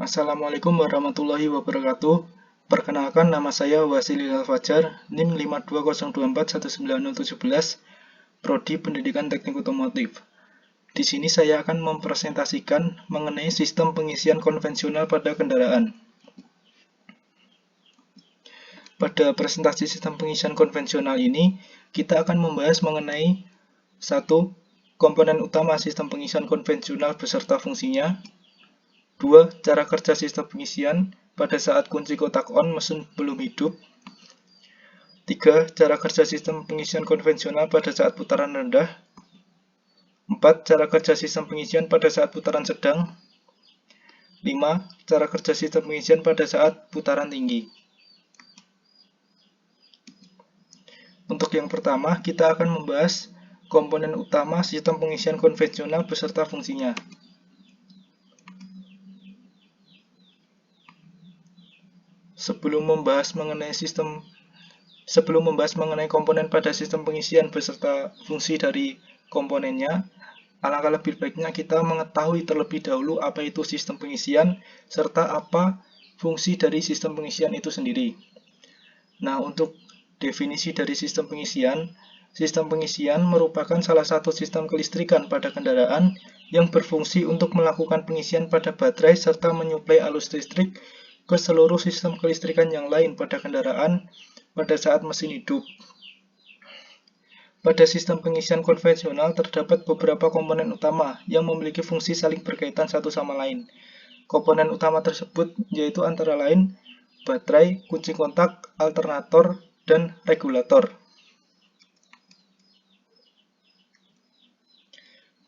Assalamualaikum warahmatullahi wabarakatuh. Perkenalkan, nama saya Wasilil Al-Fajar, NIM 520241917, Prodi Pendidikan Teknik Otomotif. Di sini saya akan mempresentasikan mengenai sistem pengisian konvensional pada kendaraan. Pada presentasi sistem pengisian konvensional ini, kita akan membahas mengenai satu, komponen utama sistem pengisian konvensional beserta fungsinya. 2. Cara kerja sistem pengisian pada saat kunci kotak on mesin belum hidup. 3. Cara kerja sistem pengisian konvensional pada saat putaran rendah. 4. Cara kerja sistem pengisian pada saat putaran sedang. 5. Cara kerja sistem pengisian pada saat putaran tinggi. Untuk yang pertama, kita akan membahas komponen utama sistem pengisian konvensional beserta fungsinya. Sebelum membahas mengenai komponen pada sistem pengisian beserta fungsi dari komponennya, alangkah lebih baiknya kita mengetahui terlebih dahulu apa itu sistem pengisian serta apa fungsi dari sistem pengisian itu sendiri. Nah, untuk definisi dari sistem pengisian merupakan salah satu sistem kelistrikan pada kendaraan yang berfungsi untuk melakukan pengisian pada baterai serta menyuplai arus listrik ke seluruh sistem kelistrikan yang lain pada kendaraan pada saat mesin hidup. Pada sistem pengisian konvensional terdapat beberapa komponen utama yang memiliki fungsi saling berkaitan satu sama lain. Komponen utama tersebut yaitu antara lain baterai, kunci kontak, alternator, dan regulator.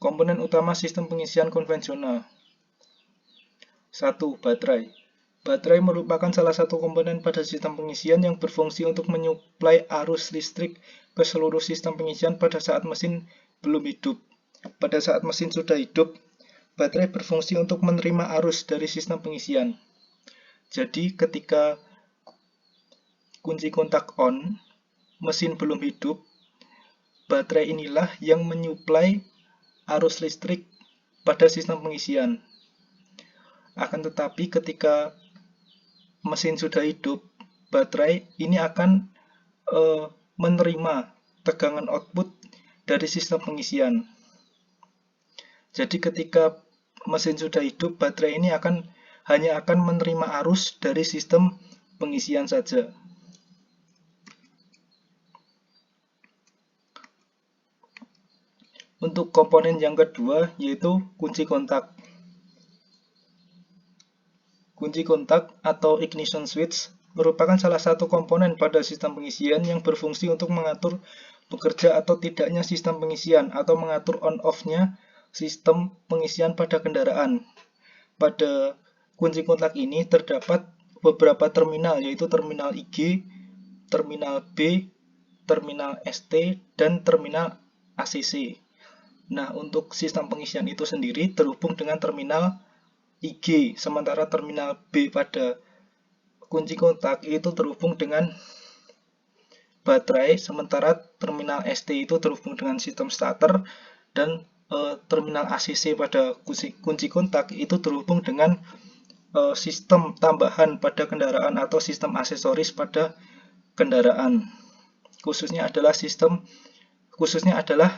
Komponen utama sistem pengisian konvensional. 1. Baterai. Baterai merupakan salah satu komponen pada sistem pengisian yang berfungsi untuk menyuplai arus listrik ke seluruh sistem pengisian pada saat mesin belum hidup. Pada saat mesin sudah hidup, baterai berfungsi untuk menerima arus dari sistem pengisian. Jadi, ketika kunci kontak on, mesin belum hidup, baterai inilah yang menyuplai arus listrik pada sistem pengisian. Akan tetapi ketika mesin sudah hidup, baterai ini akan menerima tegangan output dari sistem pengisian. Jadi ketika mesin sudah hidup, baterai ini hanya akan menerima arus dari sistem pengisian saja. Untuk komponen yang kedua yaitu kunci kontak. Kunci kontak atau ignition switch merupakan salah satu komponen pada sistem pengisian yang berfungsi untuk mengatur bekerja atau tidaknya sistem pengisian atau mengatur on-off-nya sistem pengisian pada kendaraan. Pada kunci kontak ini terdapat beberapa terminal, yaitu terminal IG, terminal B, terminal ST, dan terminal ACC. Nah, untuk sistem pengisian itu sendiri terhubung dengan terminal IG, sementara terminal B pada kunci kontak itu terhubung dengan baterai, sementara terminal ST itu terhubung dengan sistem starter, dan terminal ACC pada kunci kontak itu terhubung dengan sistem tambahan pada kendaraan atau sistem aksesoris pada kendaraan. Khususnya adalah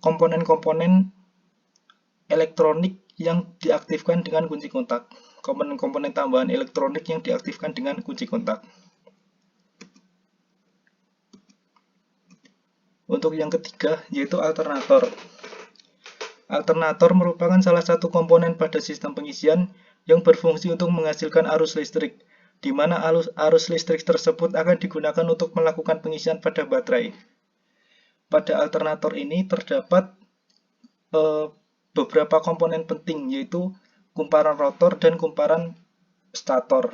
komponen-komponen elektronik yang diaktifkan dengan kunci kontak. Komponen-komponen tambahan elektronik yang diaktifkan dengan kunci kontak. Untuk yang ketiga yaitu alternator. Alternator merupakan salah satu komponen pada sistem pengisian yang berfungsi untuk menghasilkan arus listrik, di mana arus listrik tersebut akan digunakan untuk melakukan pengisian pada baterai. Pada alternator ini terdapat beberapa komponen penting, yaitu kumparan rotor dan kumparan stator.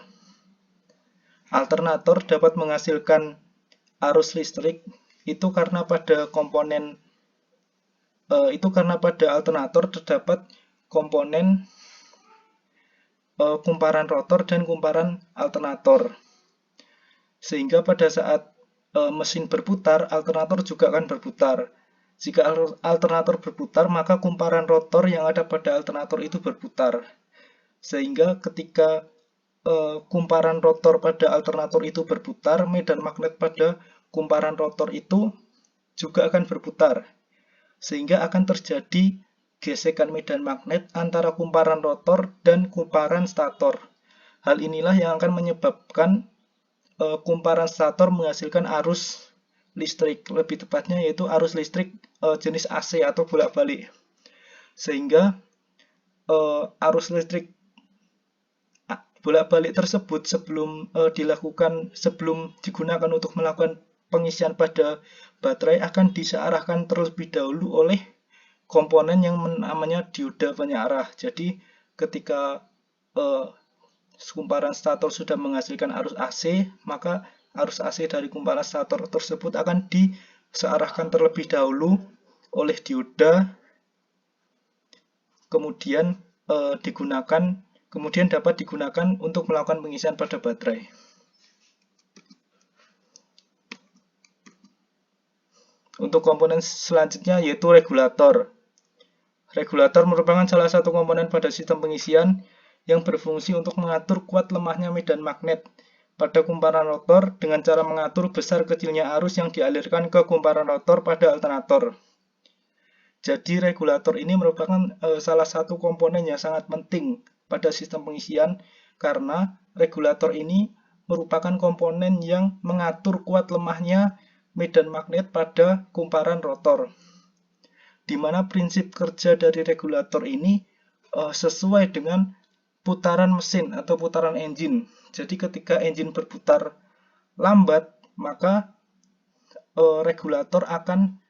Alternator dapat menghasilkan arus listrik itu karena pada alternator terdapat komponen kumparan rotor dan kumparan alternator. Sehingga pada saat mesin berputar, alternator juga akan berputar. Jika alternator berputar, maka kumparan rotor yang ada pada alternator itu berputar. Sehingga ketika kumparan rotor pada alternator itu berputar, medan magnet pada kumparan rotor itu juga akan berputar. Sehingga akan terjadi gesekan medan magnet antara kumparan rotor dan kumparan stator. Hal inilah yang akan menyebabkan kumparan stator menghasilkan arus listrik, lebih tepatnya yaitu arus listrik jenis AC atau bolak-balik. Sehingga arus listrik bolak-balik tersebut sebelum digunakan untuk melakukan pengisian pada baterai akan disearahkan terlebih dahulu oleh komponen yang namanya dioda banyak arah. Jadi ketika kumparan stator sudah menghasilkan arus AC, maka arus AC dari kumparan stator tersebut akan disearahkan terlebih dahulu oleh dioda, kemudian dapat digunakan untuk melakukan pengisian pada baterai. Untuk komponen selanjutnya yaitu regulator. Regulator merupakan salah satu komponen pada sistem pengisian yang berfungsi untuk mengatur kuat lemahnya medan magnet pada kumparan rotor dengan cara mengatur besar kecilnya arus yang dialirkan ke kumparan rotor pada alternator. Jadi regulator ini merupakan salah satu komponen yang sangat penting pada sistem pengisian karena regulator ini merupakan komponen yang mengatur kuat lemahnya medan magnet pada kumparan rotor. Di mana prinsip kerja dari regulator ini sesuai dengan putaran mesin atau putaran engine. Jadi ketika engine berputar lambat, maka regulator akan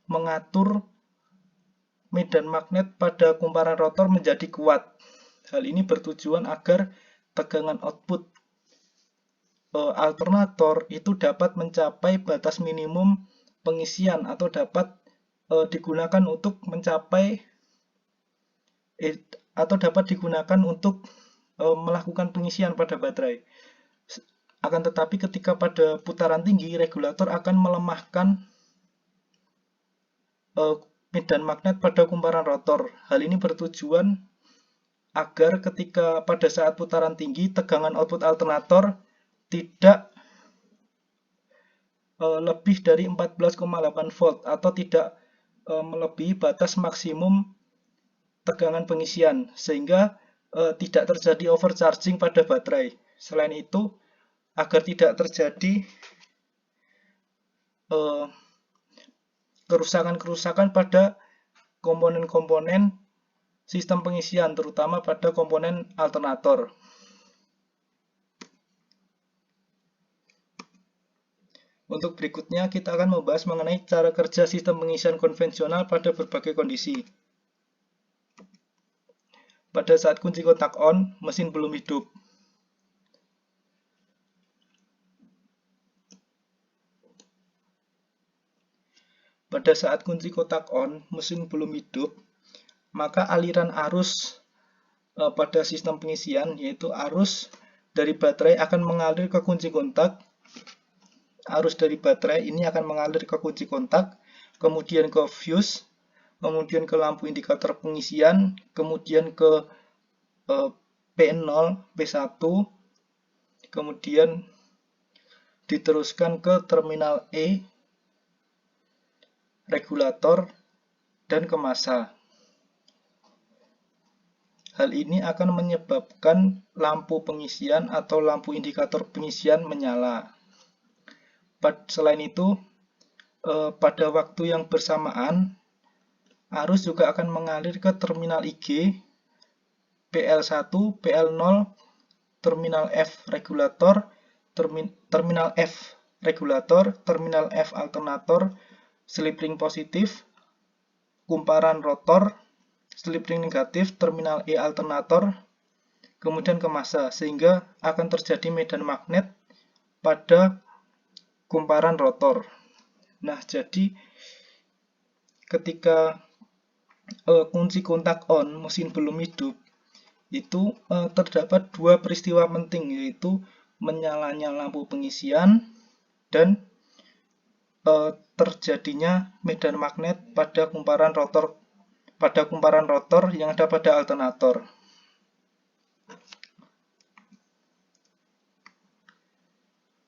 mengatur medan magnet pada kumparan rotor menjadi kuat. Hal ini bertujuan agar tegangan output alternator itu dapat mencapai batas minimum pengisian atau dapat digunakan untuk melakukan pengisian pada baterai. Akan tetapi ketika pada putaran tinggi, regulator akan melemahkan medan magnet pada kumparan rotor. Hal ini bertujuan agar ketika pada saat putaran tinggi, tegangan output alternator tidak lebih dari 14,8 volt atau tidak melebihi batas maksimum tegangan pengisian, sehingga tidak terjadi overcharging pada baterai. Selain itu, agar tidak terjadi kerusakan-kerusakan pada komponen-komponen sistem pengisian, terutama pada komponen alternator. Untuk berikutnya, kita akan membahas mengenai cara kerja sistem pengisian konvensional pada berbagai kondisi. Pada saat kunci kontak on, mesin belum hidup. Pada saat kunci kontak on, mesin belum hidup, maka aliran arus pada sistem pengisian, yaitu arus dari baterai akan mengalir ke kunci kontak. Arus dari baterai ini akan mengalir ke kunci kontak, kemudian ke fuse, kemudian ke lampu indikator pengisian, kemudian ke P0, P1, kemudian diteruskan ke terminal E, regulator, dan ke massa. Hal ini akan menyebabkan lampu pengisian atau lampu indikator pengisian menyala. Selain itu, pada waktu yang bersamaan, arus juga akan mengalir ke terminal IG, PL1, PL0, terminal F regulator, terminal F regulator, terminal F alternator, slip ring positif, kumparan rotor, slip ring negatif, terminal E alternator, kemudian ke massa, sehingga akan terjadi medan magnet pada kumparan rotor. Nah, jadi ketika kunci kontak on, mesin belum hidup, itu terdapat dua peristiwa penting, yaitu menyalanya lampu pengisian dan terjadinya medan magnet pada kumparan rotor pada kumparan rotor yang ada pada alternator.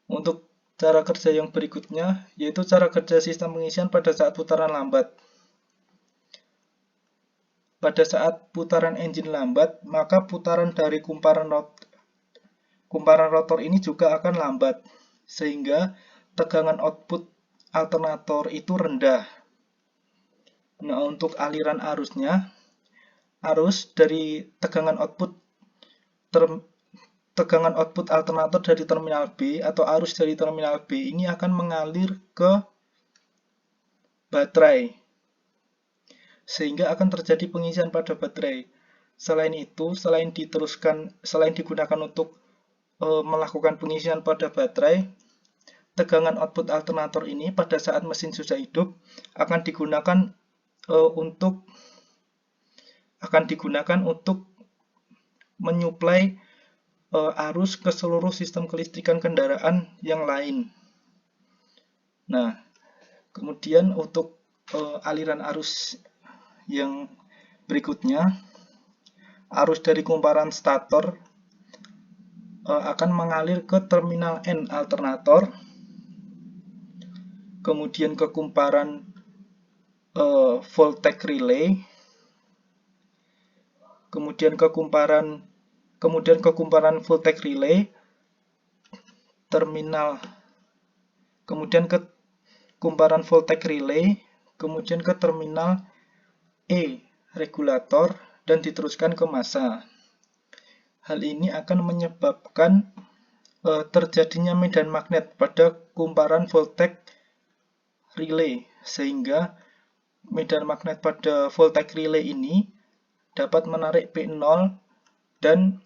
Untuk cara kerja yang berikutnya, yaitu cara kerja sistem pengisian pada saat putaran lambat. Pada saat putaran engine lambat, maka putaran dari kumparan rotor ini juga akan lambat, sehingga tegangan output alternator itu rendah. Nah, untuk aliran arusnya, arus dari tegangan output alternator dari terminal B atau arus dari terminal B ini akan mengalir ke baterai, sehingga akan terjadi pengisian pada baterai. Selain itu, selain digunakan untuk melakukan pengisian pada baterai, tegangan output alternator ini pada saat mesin sudah hidup akan digunakan untuk menyuplai arus ke seluruh sistem kelistrikan kendaraan yang lain. Nah, kemudian untuk aliran arus yang berikutnya, arus dari kumparan stator akan mengalir ke terminal N alternator, kemudian ke kumparan voltage relay, kemudian ke kumparan voltage relay terminal, kemudian ke kumparan voltage relay, kemudian ke terminal E regulator, dan diteruskan ke massa. Hal ini akan menyebabkan terjadinya medan magnet pada kumparan voltage relay, sehingga medan magnet pada voltage relay ini dapat menarik P0 dan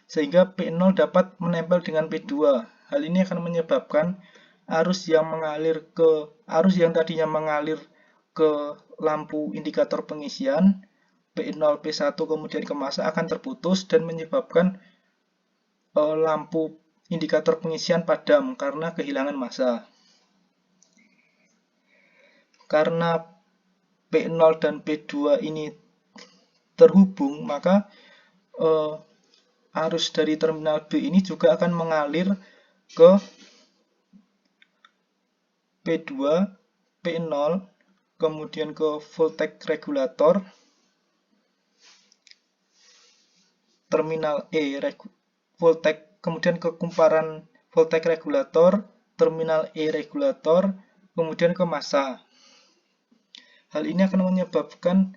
sehingga P0 dapat menempel dengan P2. Hal ini akan menyebabkan arus yang tadinya mengalir ke lampu indikator pengisian P0, P1 kemudian ke massa akan terputus dan menyebabkan lampu indikator pengisian padam karena kehilangan massa. Karena P0 dan P2 ini terhubung, maka arus dari terminal B ini juga akan mengalir ke P2, P0, kemudian ke voltage regulator, terminal E voltage, kemudian ke kumparan voltage regulator, terminal E regulator, kemudian ke massa. Hal ini akan menyebabkan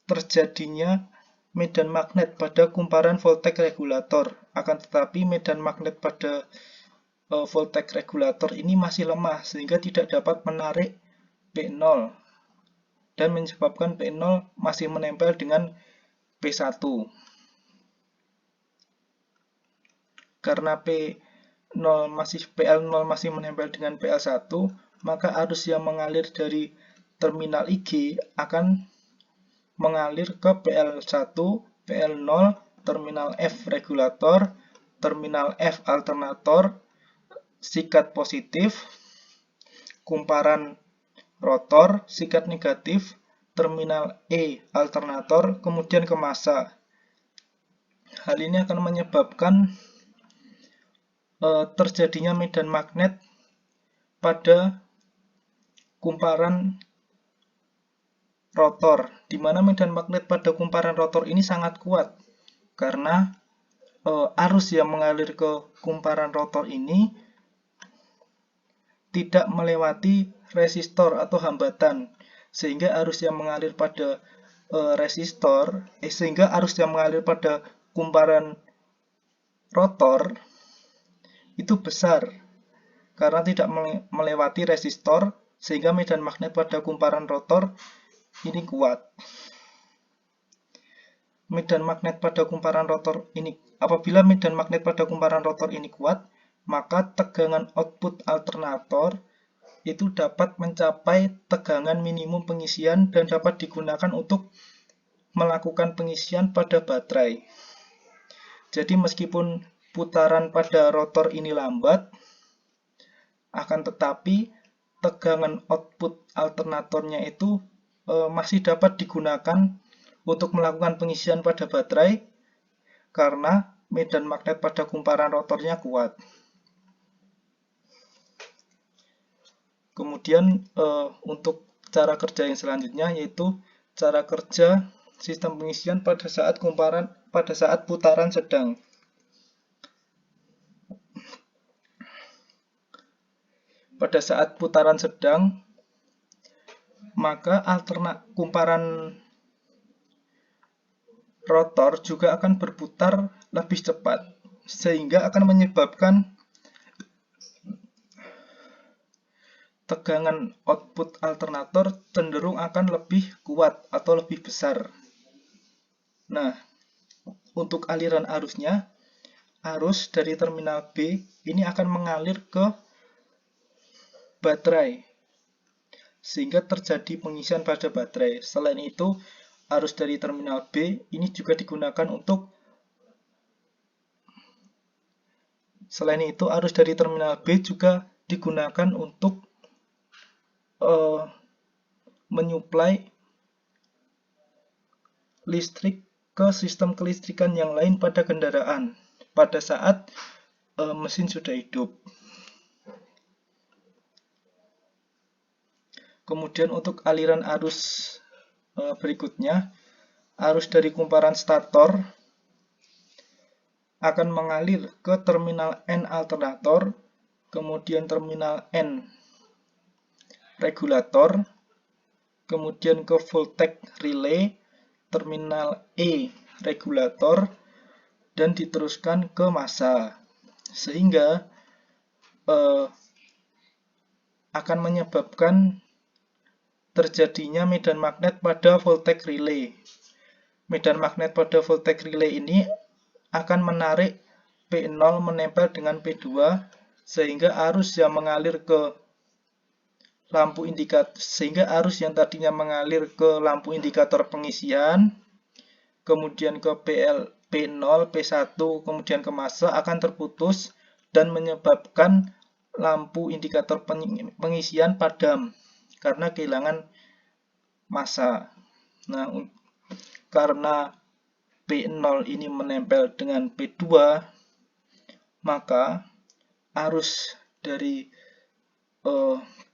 terjadinya medan magnet pada kumparan voltage regulator. Akan tetapi medan magnet pada voltage regulator ini masih lemah sehingga tidak dapat menarik P0 dan menyebabkan P0 masih menempel dengan P1. Karena PL0 masih menempel dengan PL1, maka arus yang mengalir dari terminal IG akan mengalir ke PL1, PL0, terminal F regulator, terminal F alternator, sikat positif, kumparan rotor, sikat negatif, terminal E alternator, kemudian ke massa. Hal ini akan menyebabkan terjadinya medan magnet pada kumparan rotor, di mana medan magnet pada kumparan rotor ini sangat kuat karena arus yang mengalir ke kumparan rotor ini tidak melewati resistor atau hambatan, sehingga arus yang mengalir pada kumparan rotor itu besar karena tidak melewati resistor, sehingga medan magnet pada kumparan rotor ini kuat. Apabila medan magnet pada kumparan rotor ini kuat, maka tegangan output alternator itu dapat mencapai tegangan minimum pengisian dan dapat digunakan untuk melakukan pengisian pada baterai. Jadi meskipun putaran pada rotor ini lambat, akan tetapi tegangan output alternatornya itu masih dapat digunakan untuk melakukan pengisian pada baterai karena medan magnet pada kumparan rotornya kuat. Kemudian untuk cara kerja yang selanjutnya yaitu cara kerja sistem pengisian pada saat putaran sedang. Pada saat putaran sedang, maka kumparan rotor juga akan berputar lebih cepat, sehingga akan menyebabkan tegangan output alternator cenderung akan lebih kuat atau lebih besar. Nah, untuk aliran arusnya, arus dari terminal B ini akan mengalir ke baterai, sehingga terjadi pengisian pada baterai. Selain itu, arus dari terminal B ini juga digunakan untuk menyuplai listrik ke sistem kelistrikan yang lain pada kendaraan pada saat mesin sudah hidup. Kemudian untuk aliran arus berikutnya, arus dari kumparan stator akan mengalir ke terminal N alternator, kemudian terminal N regulator, kemudian ke voltage relay, terminal E regulator, dan diteruskan ke massa, sehingga akan menyebabkan terjadinya medan magnet pada voltage relay. Medan magnet pada voltage relay ini akan menarik P0 menempel dengan P2, sehingga arus yang mengalir ke lampu indikator, tadinya mengalir ke lampu indikator pengisian, kemudian ke P0, P1, kemudian ke massa akan terputus dan menyebabkan lampu indikator pengisian padam karena kehilangan massa. Nah, karena P0 ini menempel dengan P2, maka arus dari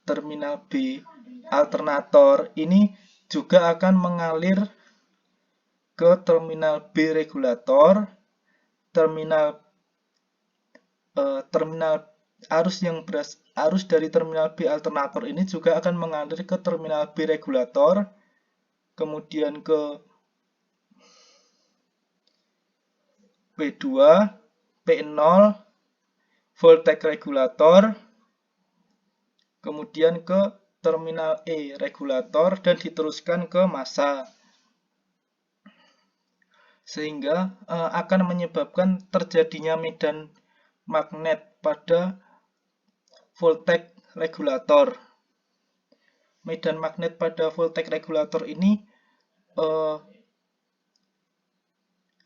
terminal B alternator ini juga akan mengalir ke terminal B regulator, arus dari terminal B alternator ini juga akan mengalir ke terminal B regulator, kemudian ke P2, P0, voltage regulator, kemudian ke terminal E regulator, dan diteruskan ke massa, sehingga akan menyebabkan terjadinya medan magnet pada voltage regulator. Medan magnet pada voltage regulator ini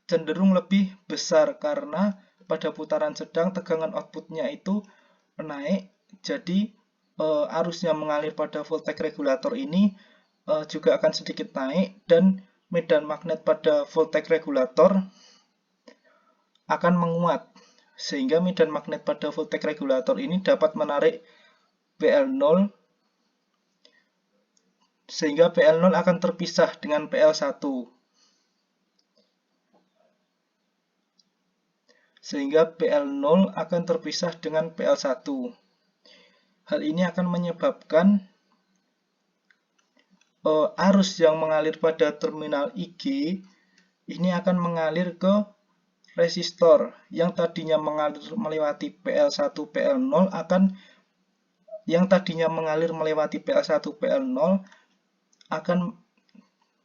cenderung lebih besar karena pada putaran sedang tegangan outputnya itu naik, jadi arus yang mengalir pada voltage regulator ini juga akan sedikit naik, dan medan magnet pada voltage regulator akan menguat, sehingga medan magnet pada voltage regulator ini dapat menarik PL0, sehingga PL0 akan terpisah dengan PL1. Hal ini akan menyebabkan arus yang mengalir pada terminal IG ini akan mengalir ke resistor yang tadinya mengalir melewati PL1 PL0 akan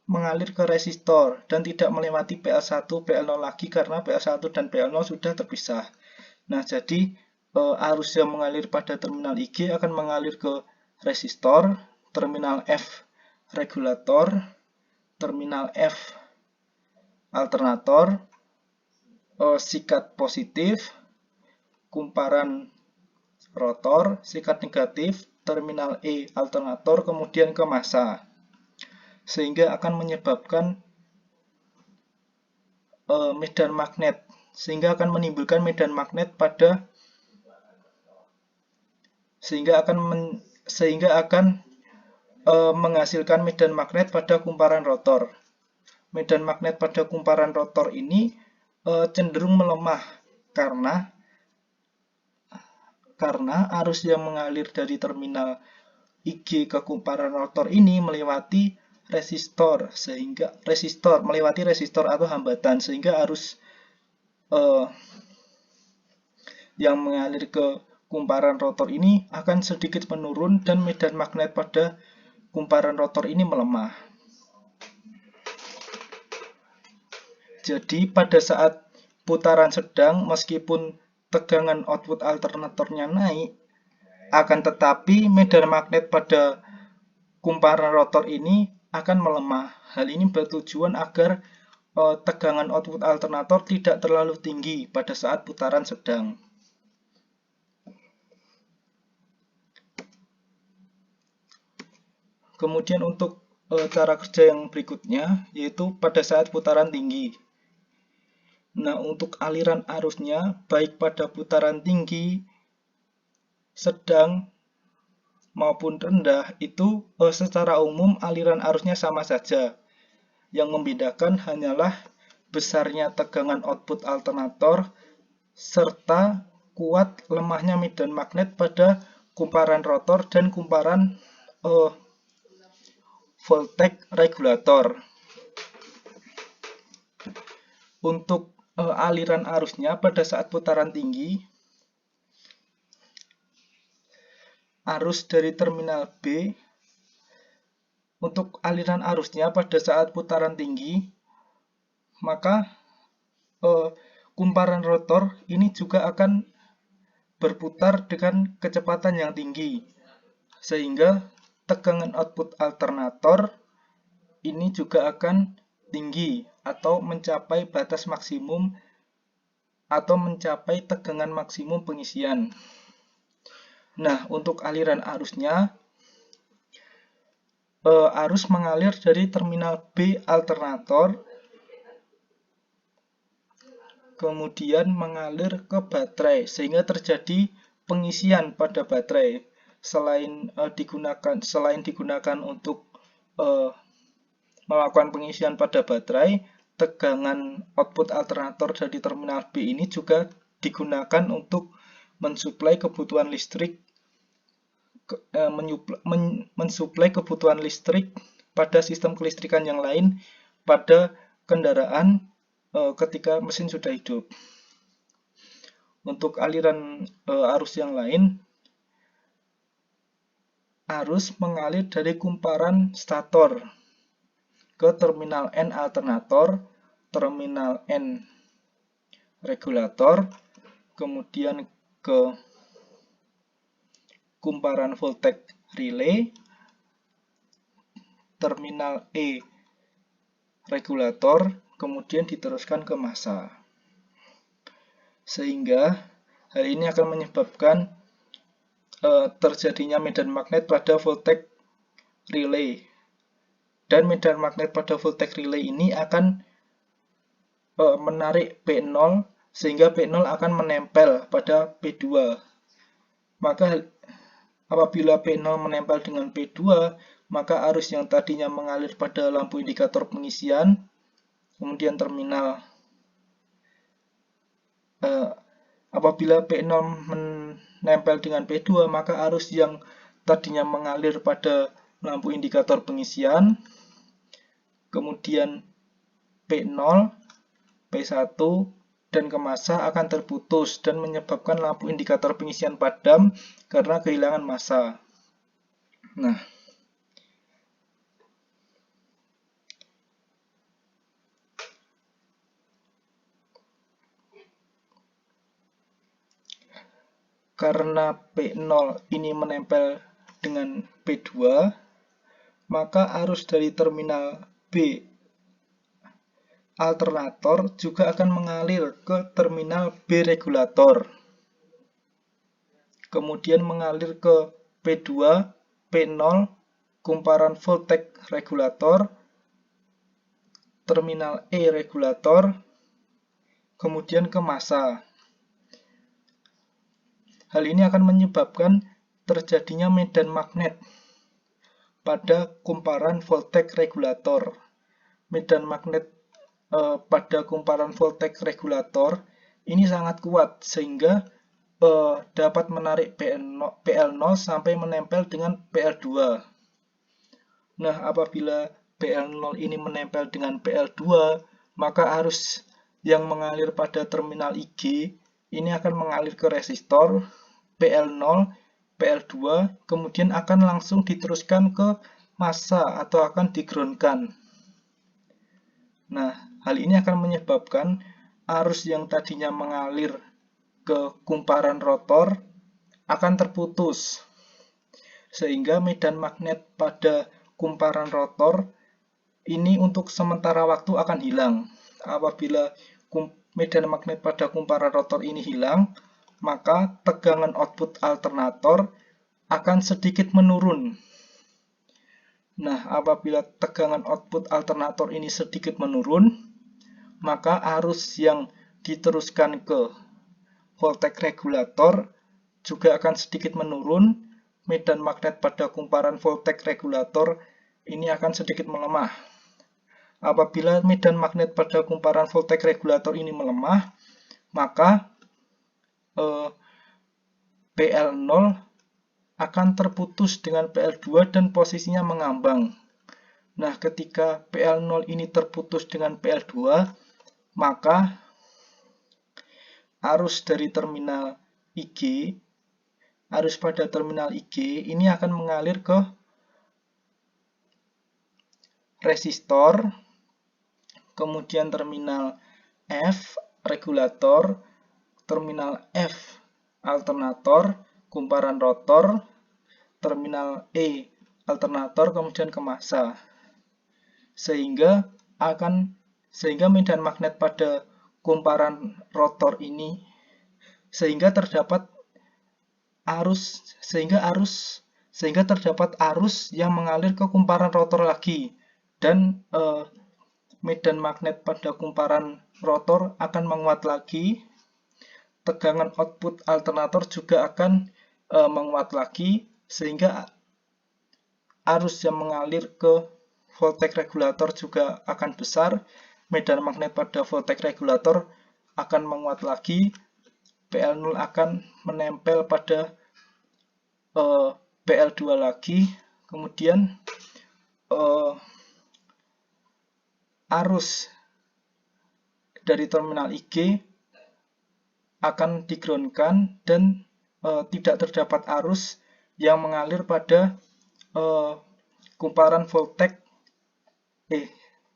mengalir ke resistor dan tidak melewati PL1 PL0 lagi karena PL1 dan PL0 sudah terpisah. Nah, jadi arus yang mengalir pada terminal IG akan mengalir ke resistor, terminal F regulator, terminal F alternator, sikat positif, kumparan rotor, sikat negatif, terminal E alternator kemudian ke massa, sehingga akan menyebabkan medan magnet, sehingga akan menimbulkan medan magnet pada sehingga akan menghasilkan medan magnet pada kumparan rotor. Medan magnet pada kumparan rotor ini cenderung melemah karena arus yang mengalir dari terminal IG ke kumparan rotor ini melewati resistor, melewati resistor atau hambatan, sehingga arus yang mengalir ke kumparan rotor ini akan sedikit menurun dan medan magnet pada kumparan rotor ini melemah. Jadi pada saat putaran sedang, meskipun tegangan output alternatornya naik, akan tetapi medan magnet pada kumparan rotor ini akan melemah. Hal ini bertujuan agar tegangan output alternator tidak terlalu tinggi pada saat putaran sedang. Kemudian untuk cara kerja yang berikutnya, yaitu pada saat putaran tinggi. Nah, untuk aliran arusnya, baik pada putaran tinggi, sedang, maupun rendah, itu secara umum aliran arusnya sama saja. Yang membedakan hanyalah besarnya tegangan output alternator, serta kuat lemahnya medan magnet pada kumparan rotor dan kumparan voltage regulator. Untuk aliran arusnya pada saat putaran tinggi, arus dari terminal B, untuk aliran arusnya pada saat putaran tinggi, maka kumparan rotor ini juga akan berputar dengan kecepatan yang tinggi, sehingga tegangan output alternator ini juga akan tinggi atau mencapai batas maksimum atau mencapai tegangan maksimum pengisian. Nah, untuk aliran arusnya, arus mengalir dari terminal B alternator kemudian mengalir ke baterai, sehingga terjadi pengisian pada baterai. Selain digunakan untuk melakukan pengisian pada baterai, tegangan output alternator dari terminal B ini juga digunakan untuk mensuplai kebutuhan listrik pada sistem kelistrikan yang lain pada kendaraan ketika mesin sudah hidup. Untuk aliran arus yang lain, arus mengalir dari kumparan stator ke terminal N alternator, terminal N regulator, kemudian ke kumparan voltage relay, terminal E regulator, kemudian diteruskan ke massa. Sehingga hal ini akan menyebabkan terjadinya medan magnet pada voltage relay. Dan medan magnet pada voltage relay ini akan menarik P0, sehingga P0 akan menempel pada P2. Maka apabila P0 menempel dengan P2, maka arus yang tadinya mengalir pada lampu indikator pengisian, kemudian terminal, apabila P0 menempel dengan P2, maka arus yang tadinya mengalir pada lampu indikator pengisian, kemudian P0, P1, dan ke massa akan terputus dan menyebabkan lampu indikator pengisian padam karena kehilangan massa. Nah, karena P0 ini menempel dengan P2, maka arus dari terminal B alternator juga akan mengalir ke terminal B regulator, kemudian mengalir ke P2, P0, kumparan voltage regulator, terminal E regulator, kemudian ke massa. Hal ini akan menyebabkan terjadinya medan magnet pada kumparan voltage regulator. Medan magnet pada kumparan voltage regulator ini sangat kuat sehingga dapat menarik PL0 sampai menempel dengan PL2. Nah, apabila PL0 ini menempel dengan PL2, maka arus yang mengalir pada terminal IG ini akan mengalir ke resistor PL0, PL2, kemudian akan langsung diteruskan ke massa atau akan di-groundkan. Nah, hal ini akan menyebabkan arus yang tadinya mengalir ke kumparan rotor akan terputus, sehingga medan magnet pada kumparan rotor ini untuk sementara waktu akan hilang. Apabila medan magnet pada kumparan rotor ini hilang, maka tegangan output alternator akan sedikit menurun. Nah, apabila tegangan output alternator ini sedikit menurun, maka arus yang diteruskan ke voltage regulator juga akan sedikit menurun. Medan magnet pada kumparan voltage regulator ini akan sedikit melemah. Apabila medan magnet pada kumparan voltage regulator ini melemah, maka PL0 akan terputus dengan PL2 dan posisinya mengambang. Nah, ketika PL0 ini terputus dengan PL2, maka arus dari terminal IG, arus pada terminal IG ini akan mengalir ke resistor, kemudian terminal F regulator, terminal F alternator, kumparan rotor, terminal E alternator, kemudian ke massa. Sehingga medan magnet pada kumparan rotor ini terdapat arus yang mengalir ke kumparan rotor lagi, dan medan magnet pada kumparan rotor akan menguat lagi. Tegangan output alternator juga akan menguat lagi, sehingga arus yang mengalir ke voltage regulator juga akan besar. Medan magnet pada voltage regulator akan menguat lagi, PL0 akan menempel pada PL2 lagi, kemudian arus dari terminal IG akan di-groundkan dan tidak terdapat arus yang mengalir pada kumparan voltage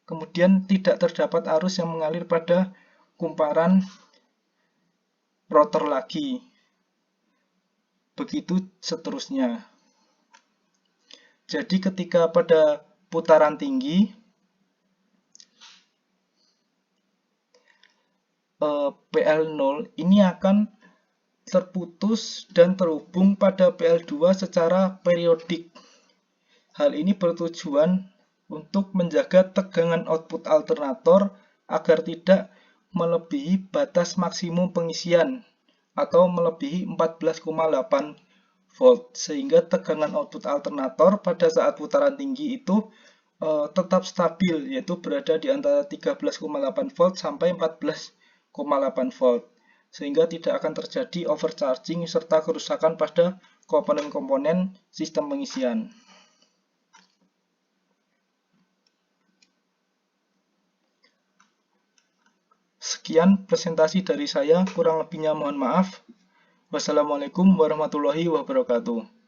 kemudian tidak terdapat arus yang mengalir pada kumparan rotor lagi. Begitu seterusnya. Jadi ketika pada putaran tinggi PL0 ini akan terputus dan terhubung pada PL2 secara periodik. Hal ini bertujuan untuk menjaga tegangan output alternator agar tidak melebihi batas maksimum pengisian atau melebihi 14,8 volt, sehingga tegangan output alternator pada saat putaran tinggi itu tetap stabil, yaitu berada di antara 13,8 volt sampai 14,8 volt, sehingga tidak akan terjadi overcharging serta kerusakan pada komponen-komponen sistem pengisian. Sekian presentasi dari saya, kurang lebihnya mohon maaf. Wassalamualaikum warahmatullahi wabarakatuh.